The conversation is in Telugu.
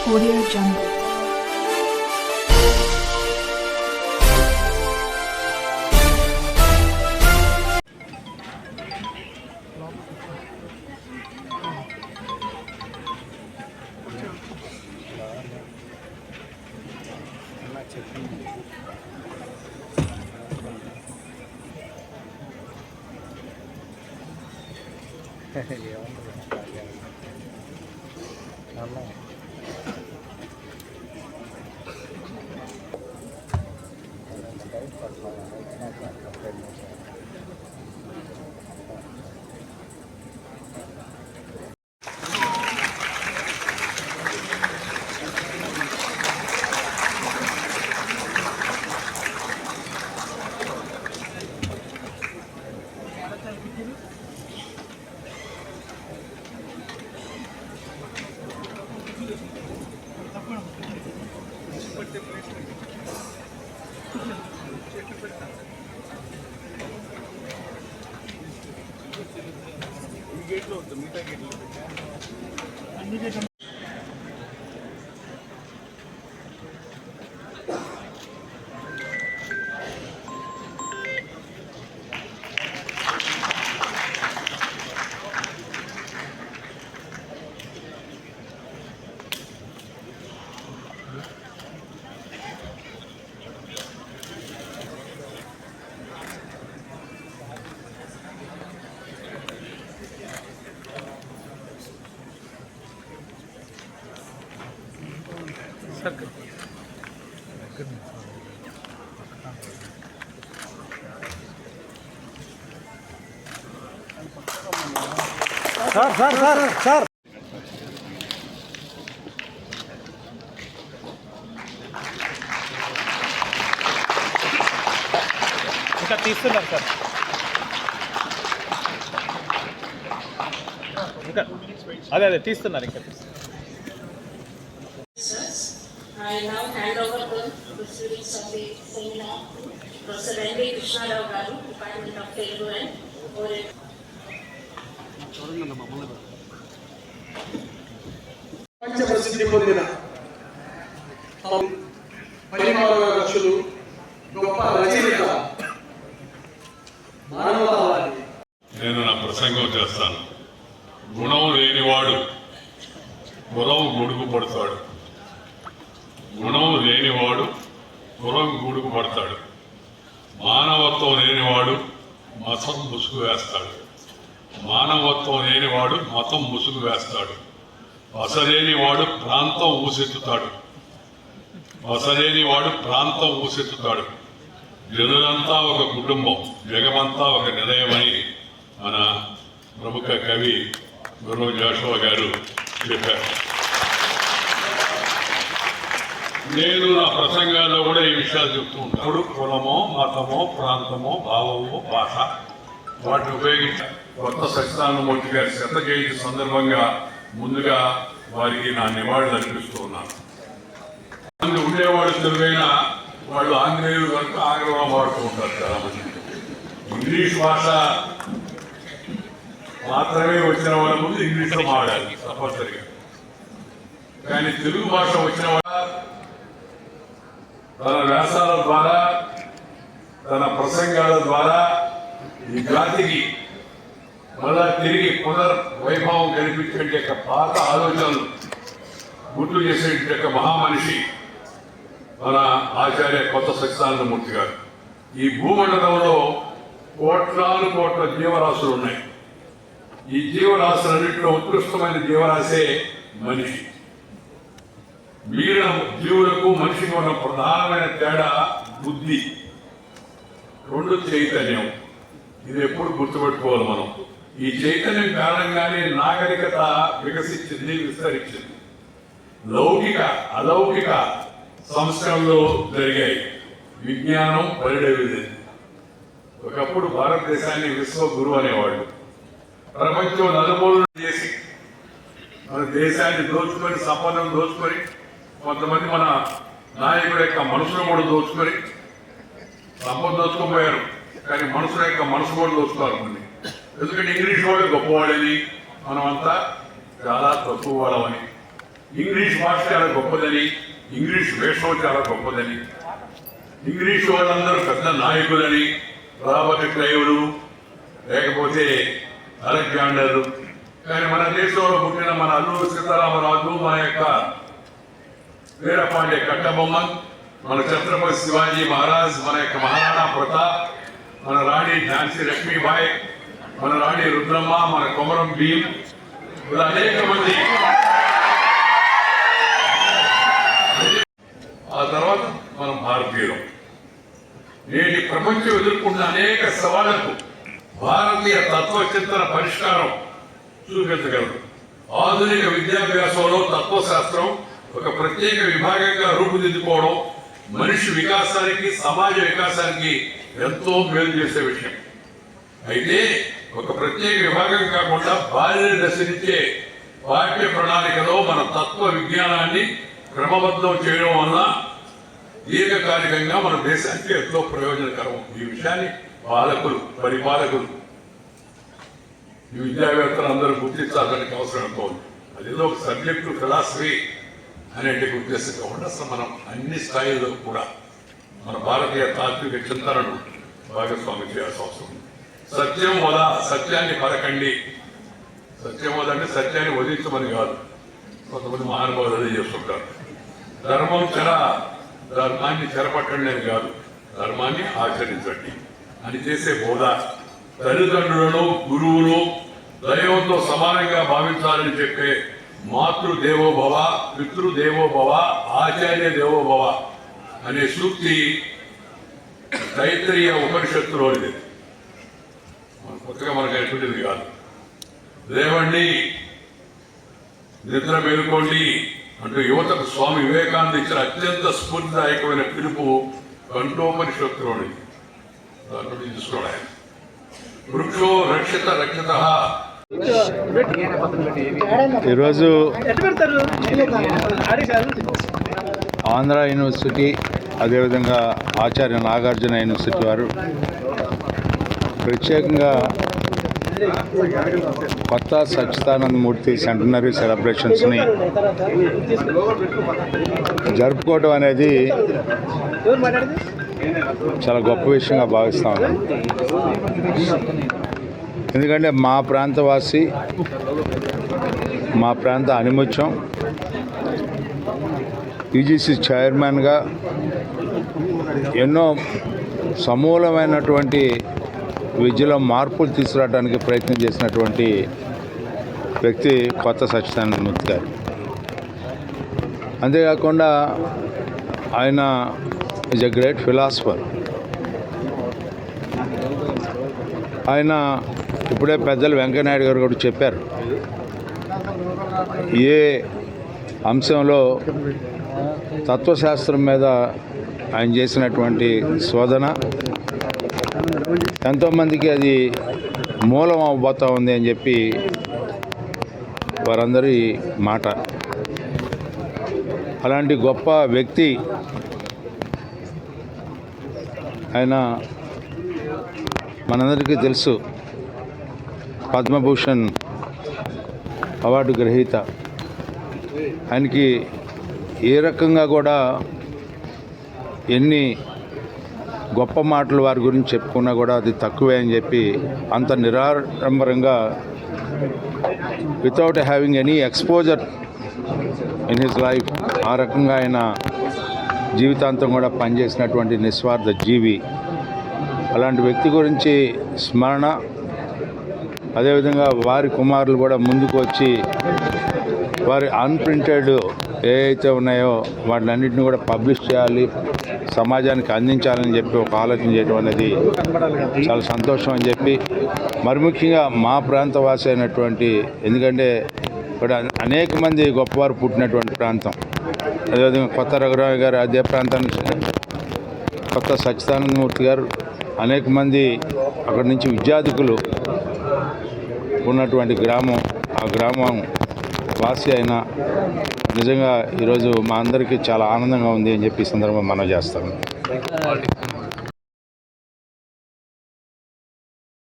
Audio Jungle. సార్ ఇంకా తీస్తున్నారు సార్. ఇంకా అదే తీస్తున్నారు ఇంకా. I now hand over the proceedings of the seminar. Professor N. V. Krishnarao Garu, Department of Telugu and Oriental. ప్రసిద్ధి పొందిన పరిమాణ రక్షులు గొప్ప రచయిత మానవతావాది. నేను నా ప్రసంగం చేస్తాను. గుణం లేనివాడు కులం గొడుగు పడతాడు. గుణం లేనివాడు కులం గొడుగు పడతాడు. మానవత్వం లేనివాడు మతం ముసుగు వేస్తాడు. మానవత్వం లేనివాడు మతం ముసుగు వేస్తాడు. వసలేనివాడు ప్రాంతం ఊసెత్తుతాడు. వసలేనివాడు ప్రాంతం ఊసెత్తుతాడు. జనులంతా ఒక కుటుంబం, జగమంతా ఒక నిలయమని మన ప్రముఖ కవి గురువు జాషువా గారు చెప్పారు. నేను నా ప్రసంగాల్లో కూడా ఈ విషయాలు చెప్తూ ఉంటాను. కులమో మతమో ప్రాంతమో భావమో భాష వాటిని ఉపయోగించి కొత్త సత్యనారాయణమూర్తి గారి శత జయంతి సందర్భంగా ముందుగా వారికి నా నివాళులు అర్పిస్తూ ఉన్నాను. ఉండేవాడు తెలుగైన వాళ్ళు ఆంగ్లేయులు కనుక ఆంగ్లంలో వాడుతూ ఉంటారు చాలా మంది. ఇంగ్లీష్ భాష మాత్రమే వచ్చిన వాళ్ళ ముందు ఇంగ్లీష్లో మాట్లాడాలి తప్పనిసరిగా. కానీ తెలుగు భాష వచ్చిన వాళ్ళ తన వ్యాసాల ద్వారా తన ప్రసంగాల ద్వారా ఈ జాతికి మళ్ళా తిరిగి పునర్వైభవం కల్పించే పాత ఆలోచనలు గుర్తు చేసే మహామనిషి మన ఆచార్య కొత్త సత్యనారాయణమూర్తి గారు. ఈ భూమండలంలో కోట్లాను కోట్ల జీవరాశులు ఉన్నాయి. ఈ జీవరాశులన్నింటిలో ఉత్కృష్టమైన జీవరాశే మనిషి. మిగిలిన జీవులకు మనిషికి ఉన్న ప్రధానమైన తేడా బుద్ధి, రెండు చైతన్యం. ఇది ఎప్పుడు గుర్తుపెట్టుకోవాలి మనం. ఈ చైతన్యం కారణంగానే నాగరికత వికసించింది, విస్తరించింది. లౌకిక అలౌకిక సంస్కరణలు జరిగాయి. విజ్ఞానం పరిడవింది. ఒకప్పుడు భారతదేశాన్ని విశ్వగురు అనేవాళ్ళు. ప్రపంచం నలుమూలలు చేసి మన దేశాన్ని దోచుకొని, సంపదను దోచుకొని, కొంతమంది మన నాయకుల యొక్క మనసును కూడా దోచుకొని సంపద దోచుకోపోయారు. కానీ మనుషుల యొక్క మనసు కూడా దోచుకోవాలి. ఎందుకంటే ఇంగ్లీష్ వాడు గొప్పవాడని, మనమంతా చాలా తక్కువ వాళ్ళమని. ఇంగ్లీష్ భాష చాలా గొప్పదని, ఇంగ్లీష్ వేషం చాలా గొప్పదని, ఇంగ్లీష్ వాళ్ళందరూ పెద్ద నాయకులని, రాబర్ట్ క్లైవ్లు లేకపోతే అలెగ్జాండర్. కానీ మన దేశంలో పుట్టిన మన అల్లూరి సీతారామరాజు, మన యొక్క వీరపాండే కట్టబొమ్మన్, మన ఛత్రపతి శివాజీ మహారాజ్, మన యొక్క మహారాణా ప్రతాప్, మన రాణి ఝాన్సీ లక్ష్మీబాయి, మన రాణి రుద్రమ్మ, మన కొమరం భీమ్, ఇలా అనేక మంది. ఆ తర్వాత మనం భారతీయులం. నేటి ప్రపంచం ఎదుర్కొన్న అనేక సవాళ్లకు భారతీయ తత్వచింతన పరిష్కారం చూపించగలరు. ఆధునిక విద్యాభ్యాసంలో తత్వశాస్త్రం ఒక ప్రత్యేక విభాగంగా రూపుదిద్దుకోవడం మనిషి వికాసానికి, సమాజ వికాసానికి ఎంతో మేలు చేసే విషయం. అయితే ఒక ప్రత్యేక విభాగం కాకుండా బాల్య దశ నుంచే పాఠ్య ప్రణాళికలో మన తత్వ విజ్ఞానాన్ని క్రమబద్ధం చేయడం వల్ల దీర్ఘకాలికంగా మన దేశానికి ఎంతో ప్రయోజనకరం. ఈ విషయాన్ని పాలకులు, పరిపాలకులు, ఈ విద్యావేత్తలు అందరూ గుర్తించాలని అవసరం ఎంతో ఉంది. అదేదో ఒక సబ్జెక్టు ఫిలాసఫీ అనేటి ఉద్దేశం కాకుండా అసలు మనం అన్ని స్థాయిల్లో కూడా మన భారతీయ తాత్విక చింతనను భాగస్వామి చేయాల్సిన అవసరం ఉంది. సత్యం వద, సత్యాన్ని పలకండి. సత్యం వద అంటే సత్యాన్ని వదిలించమని కాదు. కొంతమంది మహానుభావులు అదే చేస్తుంటారు. ధర్మం చెర, ధర్మాన్ని చెరపట్టండి అని కాదు, ధర్మాన్ని ఆచరించండి అని చేసే బోధ. తల్లిదండ్రులను, గురువులు దైవంతో సమానంగా భావించాలని చెప్పే మాతృదేవోభవ, పితృదేవోభవ, ఆచార్య దేవోభవ అనే సూక్తి తైత్రీయ ఉపనిషత్తులోనిది. కొత్తగా మనకు అనుకుంటుంది కాదు. లేవండి, నిద్ర మేలుకోండి అంటూ యువతకు స్వామి వివేకానంద ఇచ్చిన అత్యంత స్ఫూర్తిదాయకమైన పిలుపు కంఠోపనిషత్తులోనిది. దాంట్లో తీసుకోవడం వృక్షో రక్షిత రక్షిత. ఈరోజు ఆంధ్ర యూనివర్సిటీ, అదేవిధంగా ఆచార్య నాగార్జున యూనివర్సిటీ వారు ప్రత్యేకంగా కొత్త సచ్చిదానందమూర్తి సెంటనరీ సెలబ్రేషన్స్ని జరుపుకోవడం అనేది చాలా గొప్ప విషయంగా భావిస్తా ఉన్నాను. ఎందుకంటే మా ప్రాంతవాసి, మా ప్రాంత అనిముత్యం, యూజీసీ చైర్మన్గా ఎన్నో సమూలమైనటువంటి విద్యలో మార్పులు తీసుకురావడానికి ప్రయత్నం చేసినటువంటి వ్యక్తి కొత్త సచ్చిదానందమూర్తి గారు. అంతేకాకుండా ఆయన ఈజ్ ఎ గ్రేట్ ఫిలాసఫర్. ఆయన ఇప్పుడే పెద్దలు వెంకయ్యనాయుడు గారు కూడా చెప్పారు, ఏ అంశంలో తత్వశాస్త్రం మీద ఆయన చేసినటువంటి శోధన ఎంతోమందికి అది మూలం అవ్వబోతూ ఉంది అని చెప్పి వారందరి మాట. అలాంటి గొప్ప వ్యక్తి ఆయన మనందరికీ తెలుసు, పద్మభూషణ్ అవార్డు గ్రహీత. ఆయనకి ఏ రకంగా కూడా ఎన్ని గొప్ప మాటలు వారి గురించి చెప్పుకున్నా కూడా అది తక్కువే అని చెప్పి అంత నిరాడంబరంగా, without having any exposure in his life, ఆ రకంగా ఆయన జీవితాంతం కూడా పనిచేసినటువంటి నిస్వార్థ జీవి. అలాంటి వ్యక్తి గురించి స్మరణ, అదేవిధంగా వారి కుమారులు కూడా ముందుకు వచ్చి వారి అన్ప్రింటెడ్ ఏవైతే ఉన్నాయో వాటిలన్నింటినీ కూడా పబ్లిష్ చేయాలి, సమాజానికి అందించాలని చెప్పి ఒక ఆలోచన చేయడం అనేది చాలా సంతోషం అని చెప్పి, మరి ముఖ్యంగా మా ప్రాంతవాసి అయినటువంటి, ఎందుకంటే ఇక్కడ అనేక మంది గొప్పవారు పుట్టినటువంటి ప్రాంతం. అదేవిధంగా కొత్త రఘురావు గారు అదే ప్రాంతానికి, కొత్త సచ్చిదానందమూర్తి గారు, అనేక మంది అక్కడి నుంచి విద్యార్థికులు ఉన్నటువంటి గ్రామం. ఆ గ్రామం వాసి అయిన నిజంగా ఈరోజు మా అందరికీ చాలా ఆనందంగా ఉంది అని చెప్పి ఈ సందర్భంగా మనం చేస్తాము.